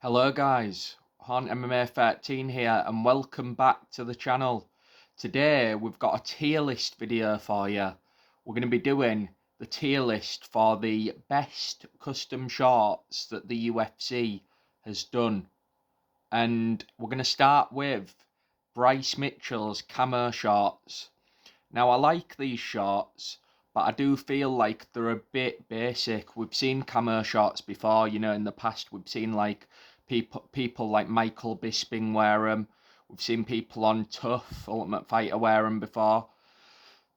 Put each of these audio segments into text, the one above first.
Hello guys, Han MMA 13 here and welcome back to the channel. Today we've got a tier list video for you. We're going to be doing the tier list for the best custom shorts that the UFC has done. And we're going to start with Bryce Mitchell's camo shorts. Now I like these shorts, but I do feel like they're a bit basic. We've seen camo shorts before, in the past we've seen like people like Michael Bisping wear them. We've seen people on Tough Ultimate Fighter wear them before.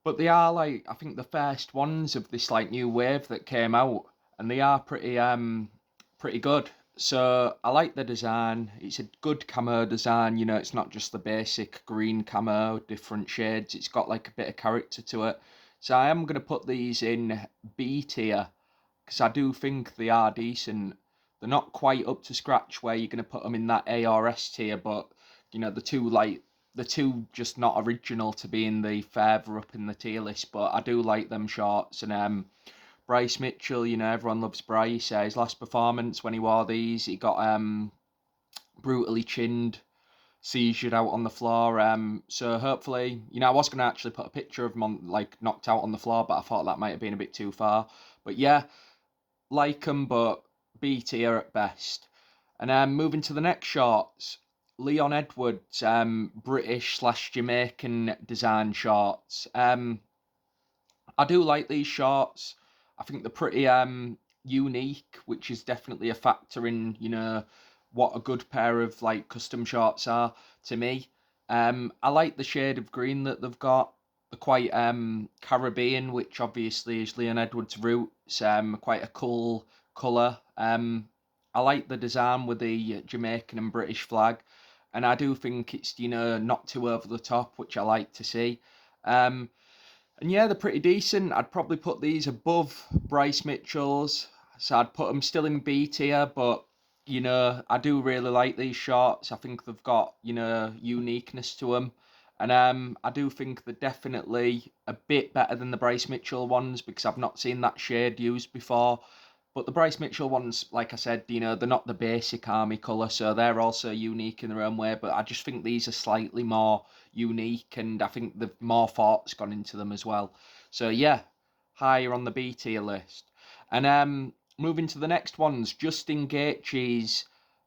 But they are like, I think the first ones of this like new wave that came out, and they are pretty good. So I like the design. It's a good camo design. It's not just the basic green camo, different shades. It's got like a bit of character to it. So I am going to put these in B tier because I do think they are decent. They're not quite up to scratch where you're going to put them in that A or S tier, but the two just not original to be in the further up in the tier list. But I do like them shorts. And Bryce Mitchell, everyone loves Bryce. His last performance when he wore these, he got brutally chinned, seizured out on the floor. So hopefully, I was going to actually put a picture of him on, like, knocked out on the floor, but I thought that might have been a bit too far. But yeah, like them, but B tier at best. And moving to the next shorts, Leon Edwards, British/Jamaican design shorts. I do like these shorts. I think they're pretty unique, which is definitely a factor in what a good pair of like custom shorts are to me. I like the shade of green that they've got. They're quite Caribbean, which obviously is Leon Edwards' roots. Quite a cool colour. I like the design with the Jamaican and British flag, and I do think it's not too over the top, which I like to see. And yeah, they're pretty decent. I'd probably put these above Bryce Mitchell's. So I'd put them still in B tier, but I do really like these shorts. I think they've got, uniqueness to them. And I do think they're definitely a bit better than the Bryce Mitchell ones because I've not seen that shade used before. But the Bryce Mitchell ones, like I said, they're not the basic army colour, so they're also unique in their own way. But I just think these are slightly more unique, and I think the more thought's gone into them as well. So yeah, higher on the B tier list. And moving to the next ones, Justin Gaethje's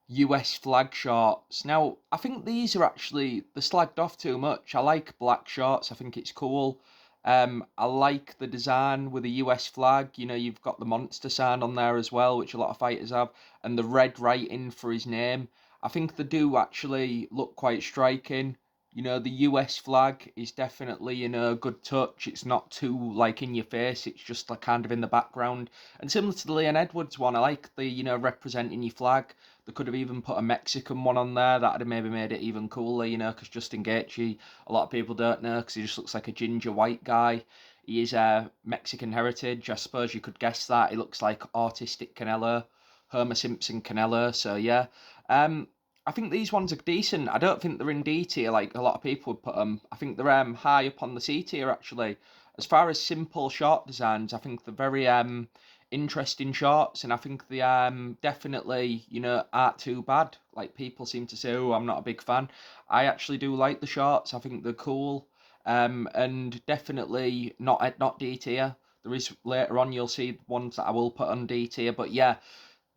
US flag shorts. Now, I think these are actually, they're slagged off too much. I like black shorts. I think it's cool. I like the design with the US flag. You've got the monster sign on there as well, which a lot of fighters have, and the red writing for his name. I think they do actually look quite striking. The US flag is definitely, a good touch. It's not too, like, in your face. It's just, like, kind of in the background. And similar to the Leon Edwards one, I like the, representing your flag. They could have even put a Mexican one on there. That would have maybe made it even cooler, because Justin Gaethje, a lot of people don't know because he just looks like a ginger white guy. He is Mexican heritage. I suppose you could guess that. He looks like autistic Canelo, Homer Simpson Canelo. So, yeah. I think these ones are decent. I don't think they're in D tier like a lot of people would put them. I think they're high up on the C tier actually. As far as simple short designs, I think they're very interesting shorts, and I think they definitely aren't too bad. Like people seem to say, oh, I'm not a big fan. I actually do like the shorts. I think they're cool, and definitely not D tier. There is later on you'll see ones that I will put on D tier, but yeah.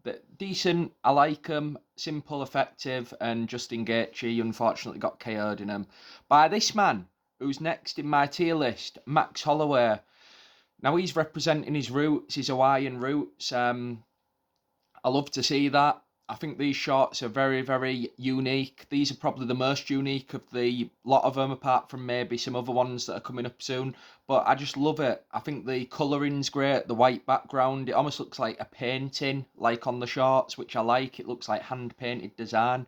But decent, I like them, simple, effective, and Justin Gaethje unfortunately got KO'd in them by this man, who's next in my tier list, Max Holloway. Now he's representing his roots, his Hawaiian roots. I love to see that. I think these shorts are very, very unique. These are probably the most unique of the lot of them, apart from maybe some other ones that are coming up soon. But I just love it. I think the colouring's great, the white background. It almost looks like a painting, like on the shorts, which I like. It looks like hand-painted design.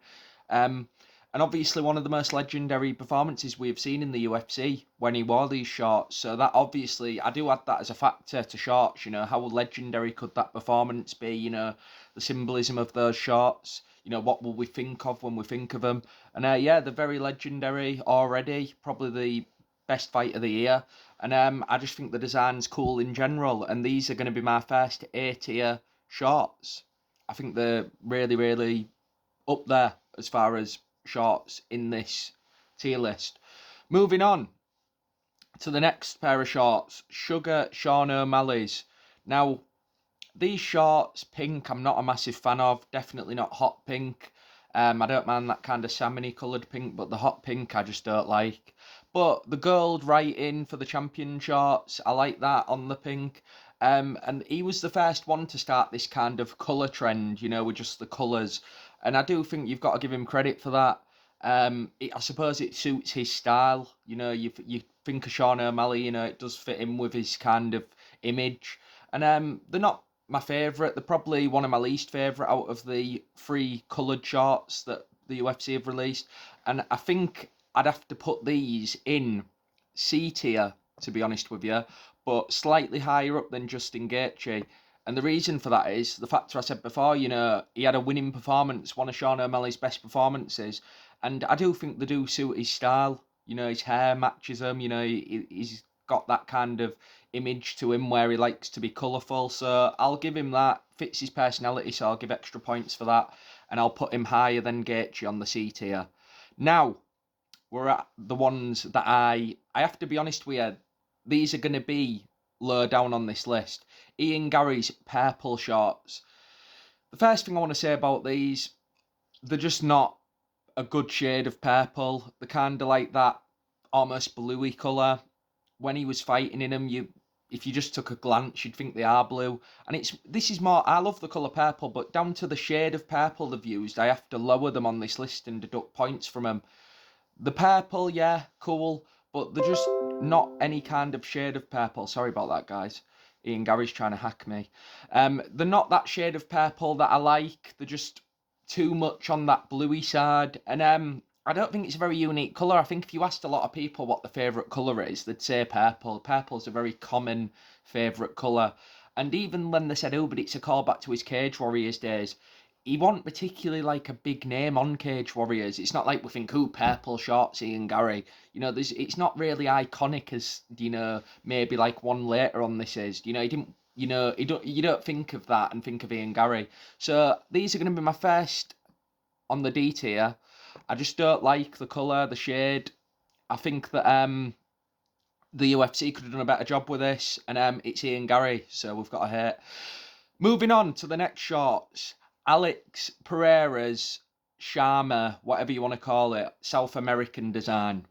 And obviously one of the most legendary performances we've seen in the UFC when he wore these shorts. So that obviously, I do add that as a factor to shorts, how legendary could that performance be, the symbolism of those shorts, what will we think of when we think of them. And yeah, they're very legendary already, probably the best fight of the year. And I just think the design's cool in general, and these are going to be my first A tier shorts. I think they're really, really up there as far as shorts in this tier list. Moving on to the next pair of shorts, Sugar Sean O'Malley's. Now, these shorts, pink, I'm not a massive fan of. Definitely not hot pink. I don't mind that kind of salmony coloured pink, but the hot pink I just don't like. But the gold writing for the champion shorts, I like that on the pink. And he was the first one to start this kind of colour trend, with just the colours. And I do think you've got to give him credit for that. I suppose it suits his style. You think of Sean O'Malley, it does fit in with his kind of image. And they're not my favourite. They're probably one of my least favourite out of the 3 coloured shorts that the UFC have released. And I think I'd have to put these in C tier, to be honest with you, but slightly higher up than Justin Gaethje. And the reason for that is the factor I said before, he had a winning performance, one of Sean O'Malley's best performances. And I do think they do suit his style. His hair matches him, he's got that kind of image to him where he likes to be colourful. So I'll give him that. Fits his personality, so I'll give extra points for that. And I'll put him higher than Gaethje on the C tier. Now, we're at the ones that I have to be honest with you, these are going to be low down on this list. Ian Garry's purple shorts. The first thing I want to say about these, they're just not a good shade of purple. They're kind of like that almost bluey colour. When he was fighting in them, if you just took a glance, you'd think they are blue. And this is more, I love the colour purple, but down to the shade of purple they've used, I have to lower them on this list and deduct points from them. The purple, yeah, cool, but they're just not any kind of shade of purple. Sorry about that, guys. Ian Garry's trying to hack me. They're not that shade of purple that I like. They're just too much on that bluey side. And I don't think it's a very unique colour. I think if you asked a lot of people what the favourite colour is, they'd say purple. Purple's a very common favourite colour. And even when they said, oh, but it's a callback to his Cage Warriors days, he wasn't particularly like a big name on Cage Warriors. It's not like we think, oh, purple shorts, Ian Garry. It's not really iconic as, maybe like one later on this is. He didn't, you don't think of that and think of Ian Garry. So these are going to be my first on the D tier. I just don't like the colour, the shade. I think that the UFC could have done a better job with this, and it's Ian Garry, so we've got a hate. Moving on to the next shorts. Alex Pereira's Sharma, whatever you want to call it, South American design.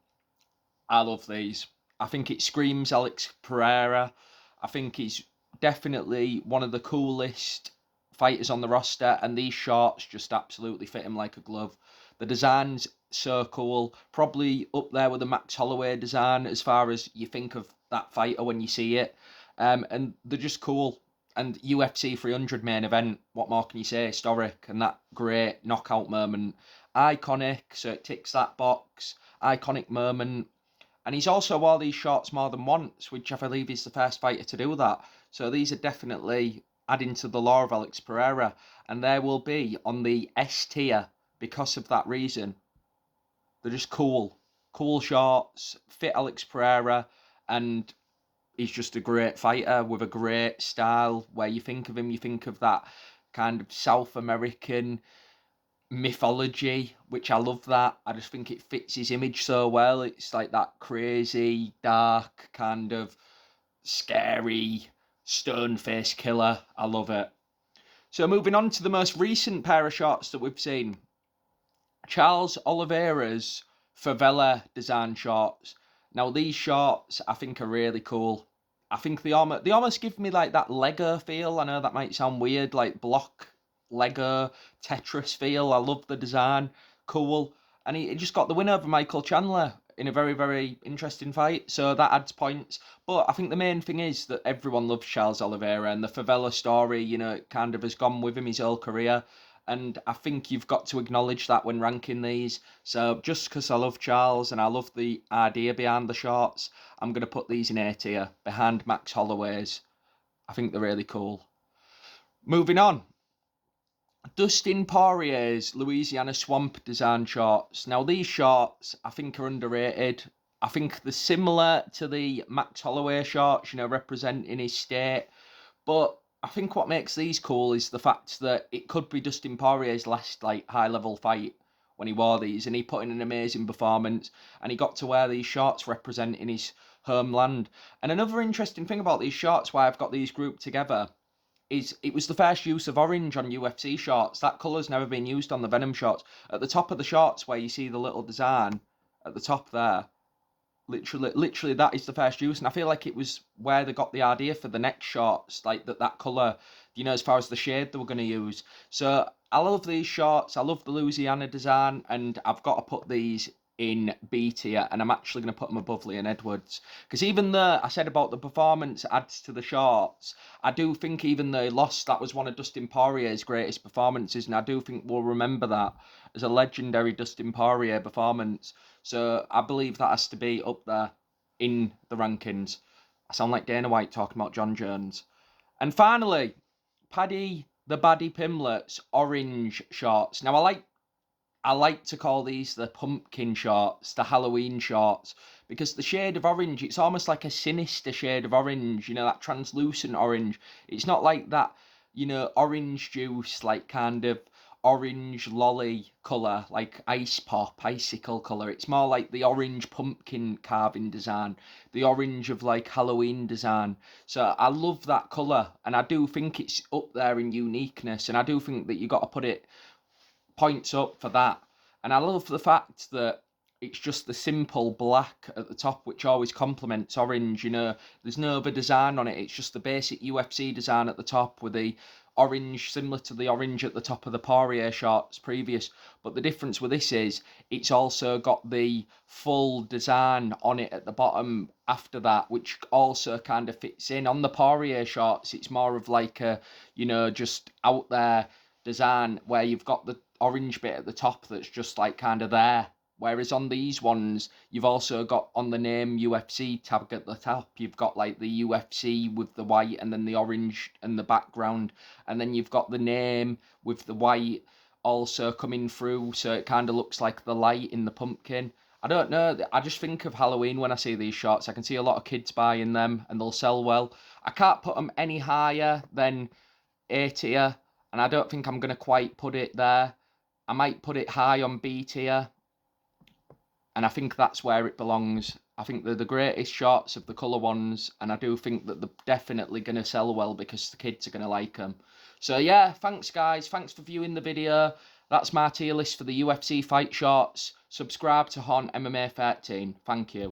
I love these. I think it screams Alex Pereira. I think he's definitely one of the coolest fighters on the roster, and these shorts just absolutely fit him like a glove. The design's so cool. Probably up there with the Max Holloway design as far as you think of that fighter when you see it. And they're just cool. And UFC 300 main event, what more can you say? Historic, and that great knockout moment. Iconic, so it ticks that box. Iconic moment. And he's also wore these shorts more than once, which I believe is the first fighter to do that. So these are definitely adding to the lore of Alex Pereira. And there will be on the S tier because of that reason. They're just cool. Cool shorts, fit Alex Pereira, and he's just a great fighter with a great style. Where you think of him, you think of that kind of South American mythology, which I love that. I just think it fits his image so well. It's like that crazy, dark, kind of scary, stone-faced killer. I love it. So moving on to the most recent pair of shorts that we've seen. Charles Oliveira's Favela design shorts. Now these shorts I think are really cool. I think they almost give me like that Lego feel. I know that might sound weird, like block Lego Tetris feel. I love the design. Cool. And he just got the win over Michael Chandler in a very, very interesting fight. So that adds points. But I think the main thing is that everyone loves Charles Oliveira, and the Favela story, it kind of has gone with him his whole career. And I think you've got to acknowledge that when ranking these. So just because I love Charles and I love the idea behind the shorts, I'm going to put these in A tier, behind Max Holloway's. I think they're really cool. Moving on. Dustin Poirier's Louisiana Swamp design shorts. Now these shorts I think are underrated. I think they're similar to the Max Holloway shorts, representing his state. But I think what makes these cool is the fact that it could be Dustin Poirier's last like high level fight when he wore these, and he put in an amazing performance, and he got to wear these shorts representing his homeland. And another interesting thing about these shorts, why I've got these grouped together, is it was the first use of orange on UFC shorts. That colour's never been used on the Venom shorts. At the top of the shorts, where you see the little design at the top there, literally that is the first use, and I feel like it was where they got the idea for the next shorts, like that colour, you know, as far as the shade they were going to use. So I love these shorts. I love the Louisiana design, and I've got to put these in B tier, and I'm actually going to put them above Leon Edwards, because even though I said about the performance adds to the shorts, I do think even though he lost, that was one of Dustin Poirier's greatest performances, and I do think we'll remember that as a legendary Dustin Poirier performance. So I believe that has to be up there in the rankings. I sound like Dana White talking about John Jones. And finally, Paddy the Baddy Pimlet's orange shorts. Now I like to call these the pumpkin shorts, the Halloween shorts, because the shade of orange, it's almost like a sinister shade of orange, you know, that translucent orange. It's not like that, you know, orange juice, like kind of orange lolly colour, like ice pop, icicle colour. It's more like the orange pumpkin carving design, the orange of like Halloween design. So I love that colour, and I do think it's up there in uniqueness, and I do think that you got to put it points up for that. And I love the fact that it's just the simple black at the top, which always complements orange. You know, there's no other design on it. It's just the basic UFC design at the top with the orange, similar to the orange at the top of the Poirier shorts previous. But the difference with this is it's also got the full design on it at the bottom after that, which also kind of fits in. On the Poirier shorts, it's more of like a, you know, just out there design where you've got the orange bit at the top that's just like kind of there. Whereas on these ones, you've also got on the name UFC tag at the top, you've got like the UFC with the white and then the orange and the background. And then you've got the name with the white also coming through. So it kind of looks like the light in the pumpkin. I don't know. I just think of Halloween when I see these shorts. I can see a lot of kids buying them and they'll sell well. I can't put them any higher than A tier, and I don't think I'm going to quite put it there. I might put it high on B tier, and I think that's where it belongs. I think they're the greatest shorts of the colour ones, and I do think that they're definitely going to sell well because the kids are going to like them. So yeah, thanks guys, thanks for viewing the video. That's my tier list for the UFC fight shorts. Subscribe to Hon MMA 13. Thank you.